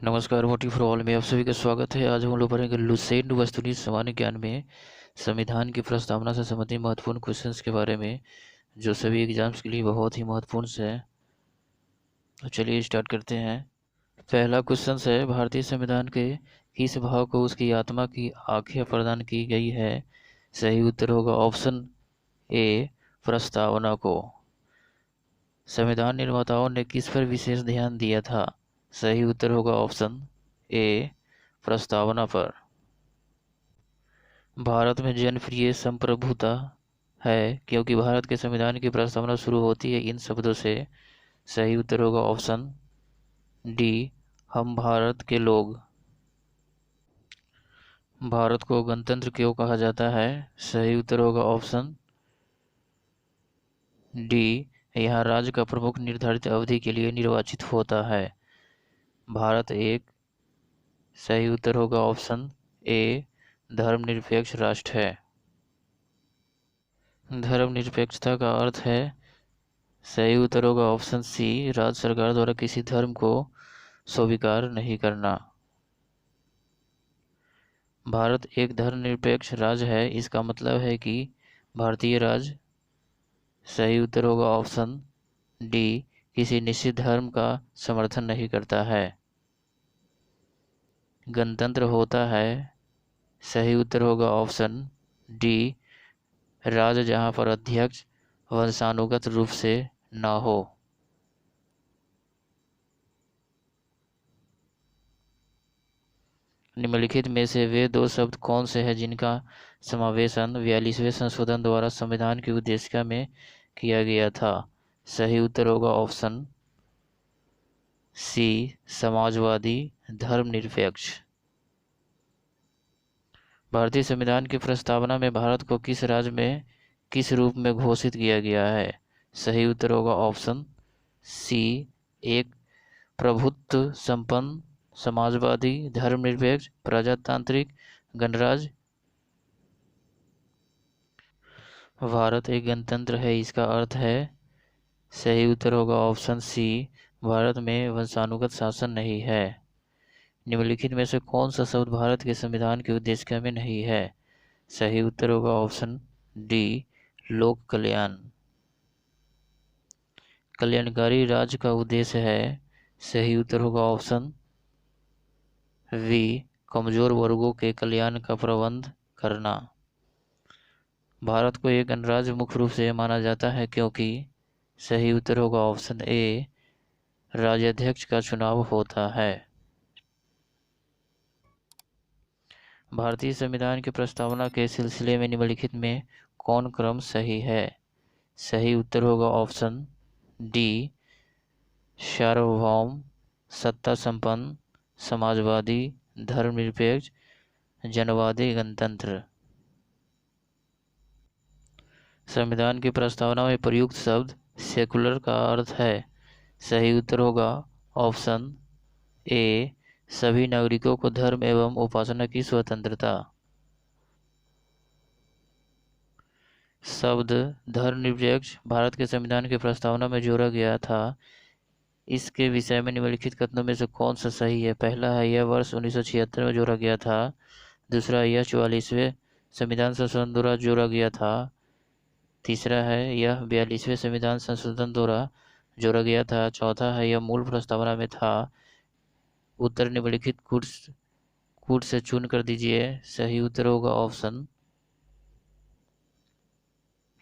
नमस्कार, motive for all में आप सभी का स्वागत है। आज हम लोग पढ़ेंगे लुसेंट वस्तुनिष्ठ सामान्य ज्ञान में संविधान की प्रस्तावना से संबंधित महत्वपूर्ण क्वेश्चंस के बारे में, जो सभी एग्जाम्स के लिए बहुत ही महत्वपूर्ण है। तो चलिए स्टार्ट करते हैं। पहला क्वेश्चन है, भारतीय संविधान के किस भाग को उसकी आत्मा की आख्या प्रदान की गई है? सही उत्तर होगा ऑप्शन ए, प्रस्तावना को। संविधान निर्माताओं ने किस पर विशेष ध्यान दिया था? सही उत्तर होगा ऑप्शन ए, प्रस्तावना पर। भारत में जनप्रिय संप्रभुता है क्योंकि भारत के संविधान की प्रस्तावना शुरू होती है इन शब्दों से। सही उत्तर होगा ऑप्शन डी, हम भारत के लोग। भारत को गणतंत्र क्यों कहा जाता है? सही उत्तर होगा ऑप्शन डी, यहाँ राज्य का प्रमुख निर्धारित अवधि के लिए निर्वाचित होता है। भारत एक। सही उत्तर होगा ऑप्शन ए, धर्मनिरपेक्ष राष्ट्र है। धर्मनिरपेक्षता का अर्थ है, सही उत्तर होगा ऑप्शन सी, राज्य सरकार द्वारा किसी धर्म को स्वीकार नहीं करना। भारत एक धर्मनिरपेक्ष राज्य है, इसका मतलब है कि भारतीय राज्य, सही उत्तर होगा ऑप्शन डी, किसी निश्चित धर्म का समर्थन नहीं करता है। गणतंत्र होता है, सही उत्तर होगा ऑप्शन डी, राज्य जहां पर अध्यक्ष वंशानुगत रूप से न हो। निम्नलिखित में से वे दो शब्द कौन से हैं जिनका समावेशन 42वें संशोधन द्वारा संविधान की उद्देशिका में किया गया था? सही उत्तर होगा ऑप्शन सी, समाजवादी धर्मनिरपेक्ष। भारतीय संविधान की प्रस्तावना में भारत को किस राज्य में किस रूप में घोषित किया गया है? सही उत्तर होगा ऑप्शन सी, एक प्रभुत्व संपन्न समाजवादी धर्मनिरपेक्ष प्रजातांत्रिक गणराज्य। भारत एक गणतंत्र है, इसका अर्थ है, सही उत्तर होगा ऑप्शन सी, भारत में वंशानुगत शासन नहीं है। निम्नलिखित में से कौन सा शब्द भारत के संविधान की उद्देशिका में नहीं है? सही उत्तर होगा ऑप्शन डी, लोक कल्याण। कल्याणकारी राज्य का उद्देश्य है, सही उत्तर होगा ऑप्शन वी, कमजोर वर्गों के कल्याण का प्रबंध करना। भारत को एक गणराज्य मुख्य रूप से माना जाता है क्योंकि, सही उत्तर होगा ऑप्शन ए, राज्याध्यक्ष का चुनाव होता है। भारतीय संविधान की प्रस्तावना के सिलसिले में निम्नलिखित में कौन क्रम सही है? सही उत्तर होगा ऑप्शन डी, सार्वभौम सत्ता संपन्न समाजवादी धर्मनिरपेक्ष जनवादी गणतंत्र। संविधान की प्रस्तावना में प्रयुक्त शब्द सेकुलर का अर्थ है, सही उत्तर होगा ऑप्शन ए, सभी नागरिकों को धर्म एवं उपासना की स्वतंत्रता। शब्द धर्मनिरपेक्ष भारत के संविधान की प्रस्तावना में जोड़ा गया था, इसके विषय में निम्नलिखित कथनों में से कौन सा सही है? पहला है, यह वर्ष 1976 में जोड़ा गया था। दूसरा, यह 44वें संविधान संशोधन द्वारा जोड़ा गया था। तीसरा है, यह 42वें संविधान संशोधन द्वारा जोड़ा गया था। चौथा है, यह मूल प्रस्तावना में था। उत्तर निम्नलिखित कूट से चुन कर दीजिए। सही उत्तर होगा ऑप्शन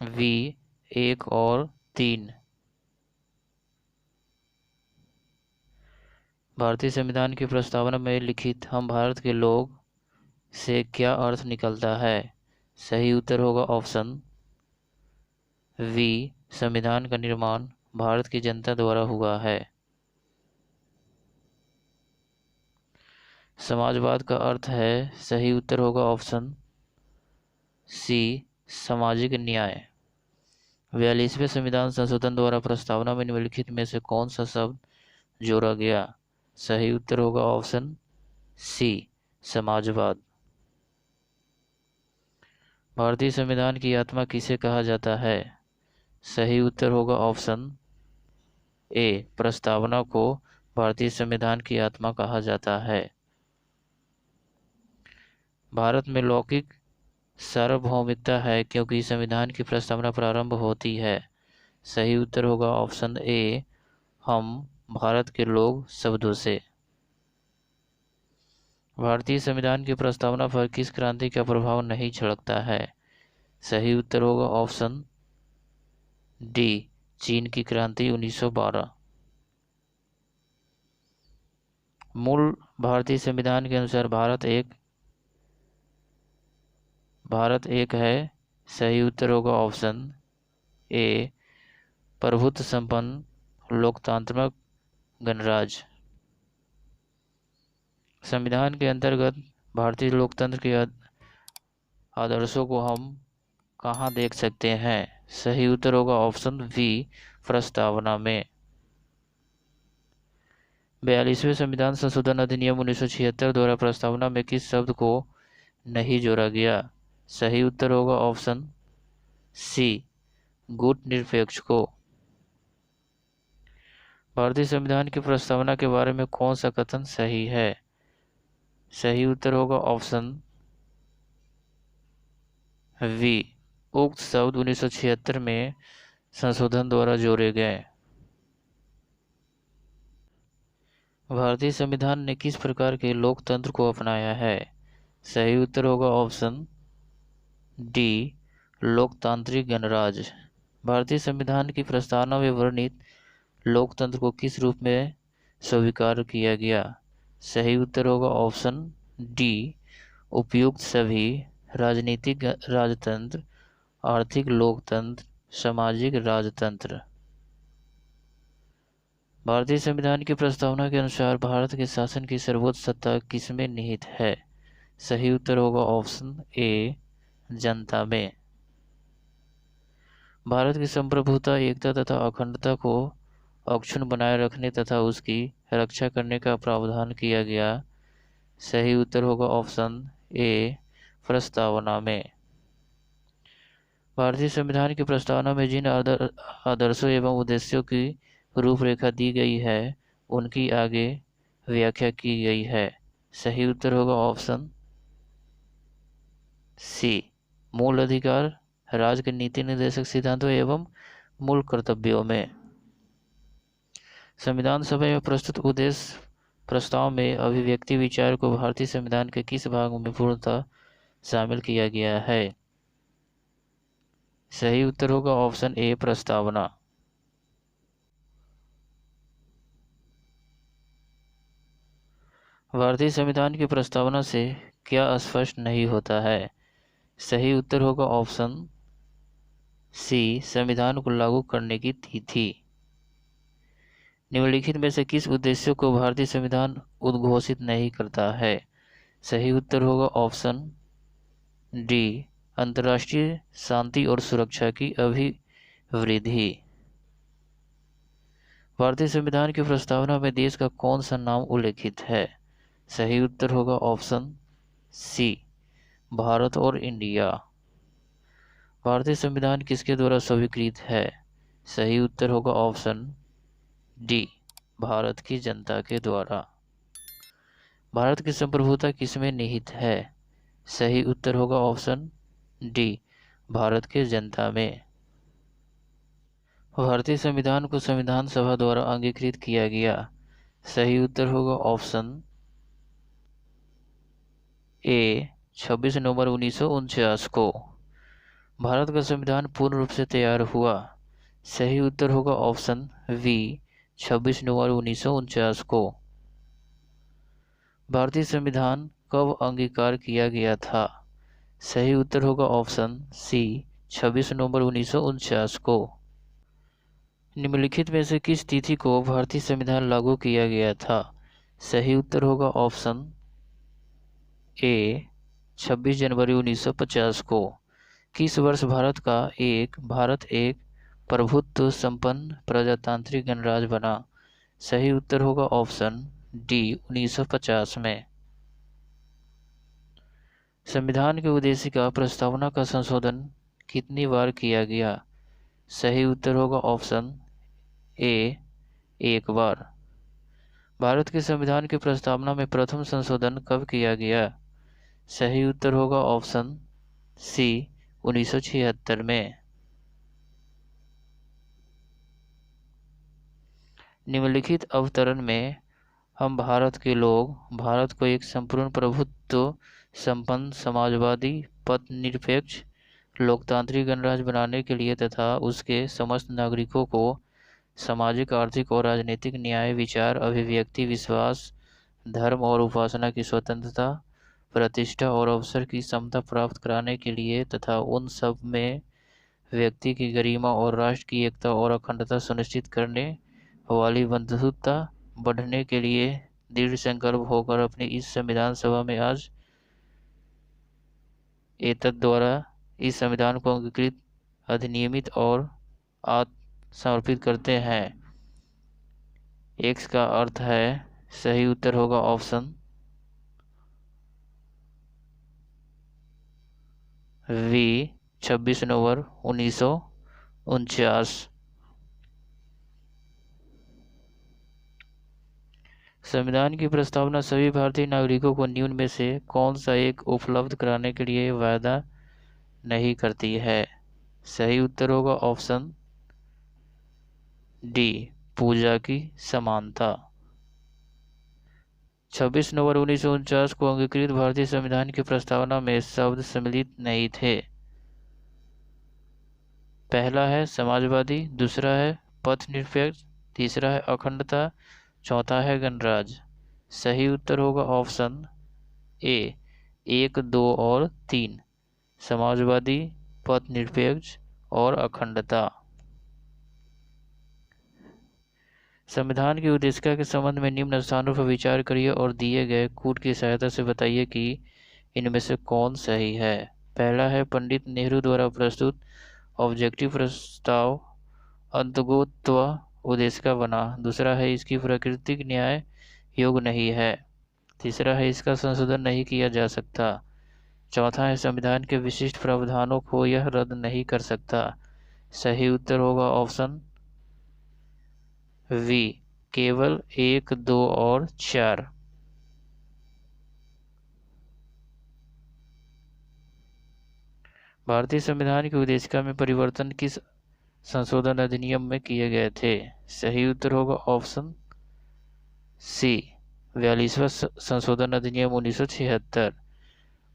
वी, 1 और 3। भारतीय संविधान की प्रस्तावना में लिखित हम भारत के लोग से क्या अर्थ निकलता है? सही उत्तर होगा ऑप्शन वी, संविधान का निर्माण भारत की जनता द्वारा हुआ है। समाजवाद का अर्थ है, सही उत्तर होगा ऑप्शन सी, सामाजिक न्याय। 42वें संविधान संशोधन द्वारा प्रस्तावना में निम्नलिखित में से कौन सा शब्द जोड़ा गया? सही उत्तर होगा ऑप्शन सी, समाजवाद। भारतीय संविधान की आत्मा किसे कहा जाता है? सही उत्तर होगा ऑप्शन ए, प्रस्तावना को भारतीय संविधान की आत्मा कहा जाता है? भारत में लौकिक सार्वभौमिकता है क्योंकि संविधान की प्रस्तावना प्रारंभ होती है। सही उत्तर होगा ऑप्शन ए, हम भारत के लोग शब्दों से। भारतीय संविधान की प्रस्तावना पर किस क्रांति का प्रभाव नहीं झलकता है? सही उत्तर होगा ऑप्शन डी, चीन की क्रांति 1912। मूल भारतीय संविधान के अनुसार भारत एक है। सही उत्तर होगा ऑप्शन ए, प्रभुत्व संपन्न लोकतांत्रिक गणराज्य। संविधान के अंतर्गत भारतीय लोकतंत्र के आदर्शों को हम कहाँ देख सकते हैं? सही उत्तर होगा ऑप्शन बी, प्रस्तावना में। 42वें संविधान संशोधन अधिनियम 1976 द्वारा प्रस्तावना में किस शब्द को नहीं जोड़ा गया? सही उत्तर होगा ऑप्शन सी, गुटनिरपेक्ष को। भारतीय संविधान की प्रस्तावना के बारे में कौन सा कथन सही है? सही उत्तर होगा ऑप्शन वी, उक्त शब्द 1976 में संशोधन द्वारा जोड़े गए। भारतीय संविधान ने किस प्रकार के लोकतंत्र को अपनाया है? सही उत्तर होगा ऑप्शन डी, लोकतांत्रिक गणराज्य। भारतीय संविधान की प्रस्तावना में वर्णित लोकतंत्र को किस रूप में स्वीकार किया गया? सही उत्तर होगा ऑप्शन डी, उपयुक्त सभी राजनीतिक राजतंत्र, आर्थिक लोकतंत्र, सामाजिक राजतंत्र। भारतीय संविधान की प्रस्तावना के अनुसार भारत के शासन की सर्वोच्च सत्ता किसमें निहित है? सही उत्तर होगा ऑप्शन ए, जनता में। भारत की संप्रभुता, एकता तथा अखंडता को अक्षुण्ण बनाए रखने तथा उसकी रक्षा करने का प्रावधान किया गया। सही उत्तर होगा ऑप्शन ए, प्रस्तावना में। भारतीय संविधान की प्रस्तावना में जिन आदर्शों एवं उद्देश्यों की रूपरेखा दी गई है उनकी आगे व्याख्या की गई है। सही उत्तर होगा ऑप्शन सी, मूल अधिकार, राज्य के नीति निर्देशक सिद्धांतों एवं मूल कर्तव्यों में। संविधान सभा में प्रस्तुत उद्देश्य प्रस्ताव में अभिव्यक्ति विचार को भारतीय संविधान के किस भाग में पूर्णतः शामिल किया गया है? सही उत्तर होगा ऑप्शन ए, प्रस्तावना। भारतीय संविधान की प्रस्तावना से क्या स्पष्ट नहीं होता है? सही उत्तर होगा ऑप्शन सी, संविधान को लागू करने की तिथि। निम्नलिखित में से किस उद्देश्य को भारतीय संविधान उद्घोषित नहीं करता है? सही उत्तर होगा ऑप्शन डी, अंतर्राष्ट्रीय शांति और सुरक्षा की अभिवृद्धि। भारतीय संविधान की प्रस्तावना में देश का कौन सा नाम उल्लेखित है? सही उत्तर होगा ऑप्शन सी, भारत और इंडिया। भारतीय संविधान किसके द्वारा स्वीकृत है? सही उत्तर होगा ऑप्शन डी, भारत की जनता के द्वारा। भारत की संप्रभुता किसमें निहित है? सही उत्तर होगा ऑप्शन डी, भारत के जनता में। भारतीय संविधान को संविधान सभा द्वारा अंगीकृत किया गया। सही उत्तर होगा ऑप्शन ए, 26 नवंबर 1949 को। भारत का संविधान पूर्ण रूप से तैयार हुआ। सही उत्तर होगा ऑप्शन वी, 26 नवंबर 1949 को। भारतीय संविधान कब अंगीकार किया गया था? सही उत्तर होगा ऑप्शन सी, 26 नवंबर 1949 को। निम्नलिखित में से किस तिथि को भारतीय संविधान लागू किया गया था? सही उत्तर होगा ऑप्शन ए, 26 जनवरी 1950 को। किस वर्ष भारत एक प्रभुत्व संपन्न प्रजातांत्रिक गणराज्य बना? सही उत्तर होगा ऑप्शन डी, 1950 में। संविधान के उद्देश्य का प्रस्तावना का संशोधन कितनी बार किया गया? सही उत्तर होगा ऑप्शन ए, एक बार। भारत के संविधान की प्रस्तावना में प्रथम संशोधन कब किया गया? सही उत्तर होगा ऑप्शन सी 1976 में। निम्नलिखित अवतरण में हम भारत के लोग भारत को एक संपूर्ण प्रभुत्व संपन्न समाजवादी पथनिरपेक्ष लोकतांत्रिक गणराज्य बनाने के लिए तथा उसके समस्त नागरिकों को सामाजिक आर्थिक और राजनीतिक न्याय विचार अभिव्यक्ति विश्वास धर्म और उपासना की स्वतंत्रता प्रतिष्ठा और अवसर की समता प्राप्त कराने के लिए तथा उन सब में व्यक्ति की गरिमा और राष्ट्र की एकता और अखंडता सुनिश्चित करने वाली बंधुता बढ़ने के लिए दृढ़ संकल्प होकर अपनी इस संविधान सभा में आज एतद द्वारा इस संविधान को अंगीकृत अधिनियमित और समर्पित करते हैं। एक्स का अर्थ है सही उत्तर होगा ऑप्शन वी 26 नवंबर 1949। संविधान की प्रस्तावना सभी भारतीय नागरिकों को निम्न में से कौन सा एक उपलब्ध कराने के लिए वायदा नहीं करती है? सही उत्तर होगा ऑप्शन डी पूजा की समानता। 26 नवंबर 1949 को अंगीकृत भारतीय संविधान की प्रस्तावना में शब्द सम्मिलित नहीं थे। पहला है समाजवादी, दूसरा है पथनिरपेक्ष, तीसरा है अखंडता, चौथा है गणराज्य। सही उत्तर होगा ऑप्शन ए 1, 2 और 3 समाजवादी, पथनिरपेक्ष और अखंडता। संविधान की उद्देशिका के संबंध में निम्न स्थानों पर विचार करिए और दिए गए कूट की सहायता से बताइए कि इनमें से कौन सही है। पहला है पंडित नेहरू द्वारा प्रस्तुत ऑब्जेक्टिव प्रस्ताव अंतर्गोत्वा उद्देशिका बना। दूसरा है इसकी प्राकृतिक न्याय योग्य नहीं है। तीसरा है इसका संशोधन नहीं किया जा सकता। चौथा है संविधान के विशिष्ट प्रावधानों को यह रद्द नहीं कर सकता। सही उत्तर होगा ऑप्शन वी केवल 1, 2 और 4। भारतीय संविधान की उद्देशिका में परिवर्तन किस संशोधन अधिनियम में किए गए थे? सही उत्तर होगा ऑप्शन सी 42वां संशोधन अधिनियम 1976।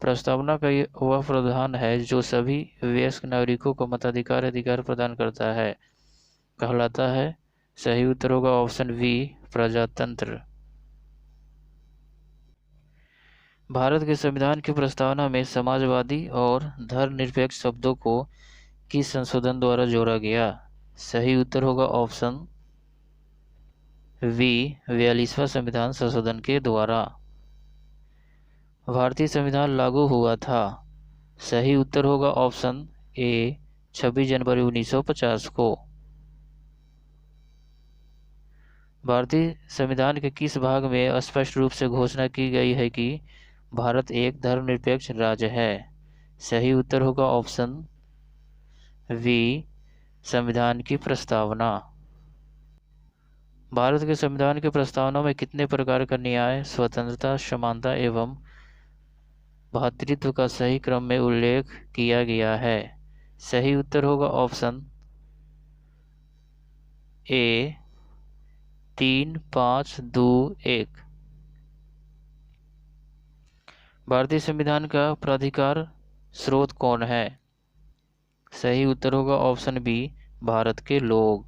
प्रस्तावना का वह प्रावधान है जो सभी वयस्क नागरिकों को मताधिकार अधिकार प्रदान करता है कहलाता है। सही उत्तर होगा ऑप्शन वी प्रजातंत्र। भारत के संविधान की प्रस्तावना में समाजवादी और धर्मनिरपेक्ष शब्दों को किस संशोधन द्वारा जोड़ा गया? सही उत्तर होगा ऑप्शन वी 42वां संविधान संशोधन के द्वारा। भारतीय संविधान लागू हुआ था। सही उत्तर होगा ऑप्शन ए 26 जनवरी 1950 को। भारतीय संविधान के किस भाग में स्पष्ट रूप से घोषणा की गई है कि भारत एक धर्मनिरपेक्ष राज्य है? सही उत्तर होगा ऑप्शन वी संविधान की प्रस्तावना। भारत के संविधान की प्रस्तावना में कितने प्रकार का न्याय स्वतंत्रता समानता एवं भ्रातृत्व का सही क्रम में उल्लेख किया गया है? सही उत्तर होगा ऑप्शन ए 3, 5, 2, 1। भारतीय संविधान का प्राधिकार स्रोत कौन है? सही उत्तर होगा ऑप्शन बी भारत के लोग।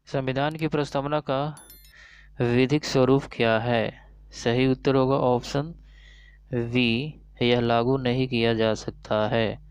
संविधान की प्रस्तावना का विधिक स्वरूप क्या है? सही उत्तर होगा ऑप्शन वी यह लागू नहीं किया जा सकता है।